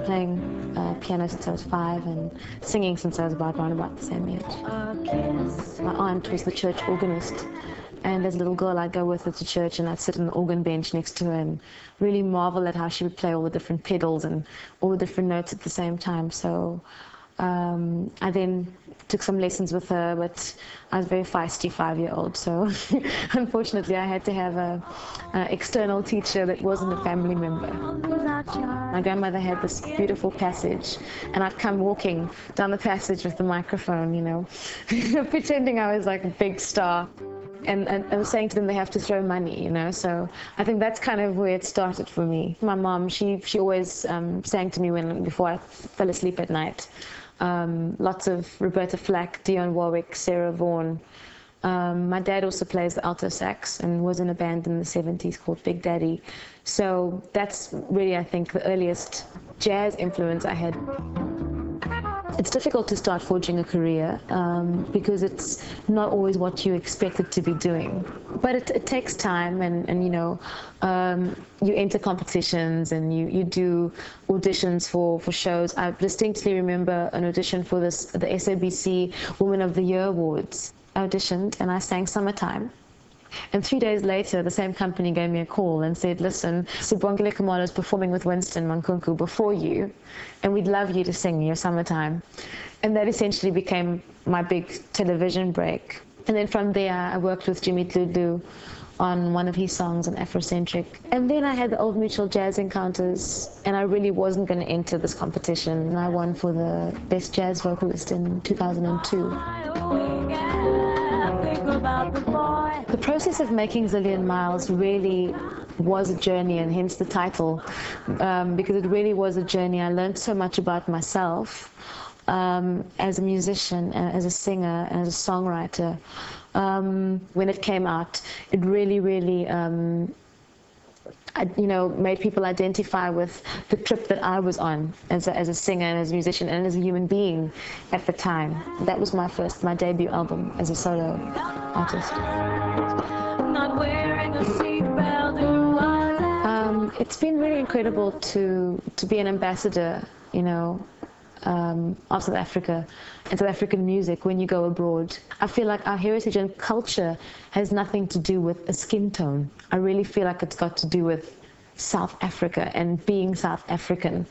playing piano since I was 5 and singing since I was around about the same age. My aunt was the church organist, and as a little girl I'd go with her to church and I'd sit on the organ bench next to her and really marvel at how she would play all the different pedals and all the different notes at the same time. So I then took some lessons with her, but I was a very feisty 5-year-old, so unfortunately I had to have an external teacher that wasn't a family member. My grandmother had this beautiful passage, and I'd come walking down the passage with the microphone, you know, pretending I was like a big star. And I was saying to them they have to throw money, you know, so I think that's kind of where it started for me. My mom, she always sang to me before I fell asleep at night. Lots of Roberta Flack, Dionne Warwick, Sarah Vaughan. My dad also plays the alto sax and was in a band in the 70s called Big Daddy. So that's really, I think, the earliest jazz influence I had. It's difficult to start forging a career because it's not always what you expect it to be doing. But it takes time, and you know, you enter competitions and you do auditions for shows. I distinctly remember an audition for the SABC Woman of the Year Awards. I auditioned and I sang Summertime. And 3 days later, the same company gave me a call and said, listen, Sibongile Khumalo is performing with Winston Mankunku before you, and we'd love you to sing your Summertime. And that essentially became my big television break. And then from there, I worked with Jimmy Tlulu on one of his songs on Afrocentric. And then I had the Old Mutual Jazz Encounters, and I really wasn't going to enter this competition. And I won for the Best Jazz Vocalist in 2002. The process of making Zillion Miles really was a journey, and hence the title, because it really was a journey. I learned so much about myself as a musician, as a singer, as a songwriter. When it came out, it really, you know, made people identify with the trip that I was on as a singer and as a musician and as a human being at the time. That was my debut album as a solo artist. Not wearing a seatbelt. It's been really incredible to be an ambassador, you know, of South Africa and South African music when you go abroad. I feel like our heritage and culture has nothing to do with a skin tone. I really feel like it's got to do with South Africa and being South African.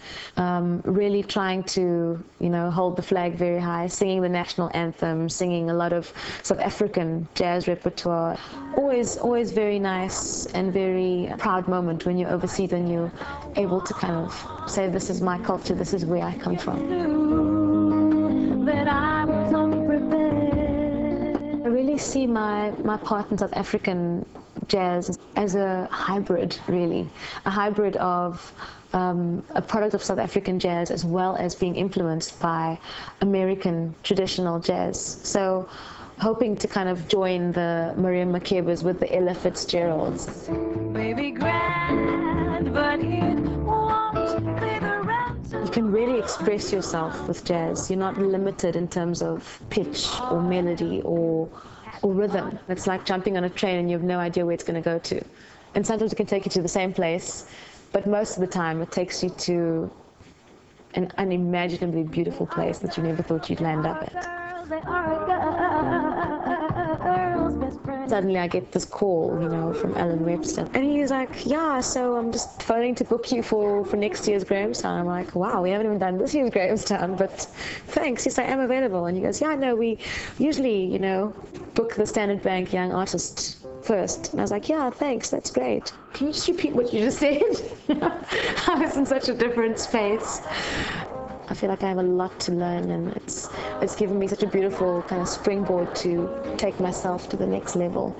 Really trying to, you know, hold the flag very high, singing the national anthem, singing a lot of South African jazz repertoire. Always very nice and very proud moment when you're overseas and you're able to kind of say, this is my culture, this is where I come from. I really see my part in South African jazz as a hybrid, really. A hybrid of a product of South African jazz as well as being influenced by American traditional jazz. So hoping to kind of join the Miriam Makebas with the Ella Fitzgeralds. Baby grand, but it won't be the ransom. You can really express yourself with jazz. You're not limited in terms of pitch or melody or rhythm. It's like jumping on a train and you have no idea where it's going to go to. And sometimes it can take you to the same place, but most of the time it takes you to an unimaginably beautiful place that you never thought you'd land up at. Suddenly I get this call, you know, from Alan Webster. And he's like, yeah, so I'm just phoning to book you for next year's Grahamstown. I'm like, wow, we haven't even done this year's Grahamstown, but thanks, yes, I am available. And he goes, yeah, no, we usually, you know, book the Standard Bank Young Artist first. And I was like, yeah, thanks, that's great. Can you just repeat what you just said? I was in such a different space. I feel like I have a lot to learn, and it's given me such a beautiful kind of springboard to take myself to the next level.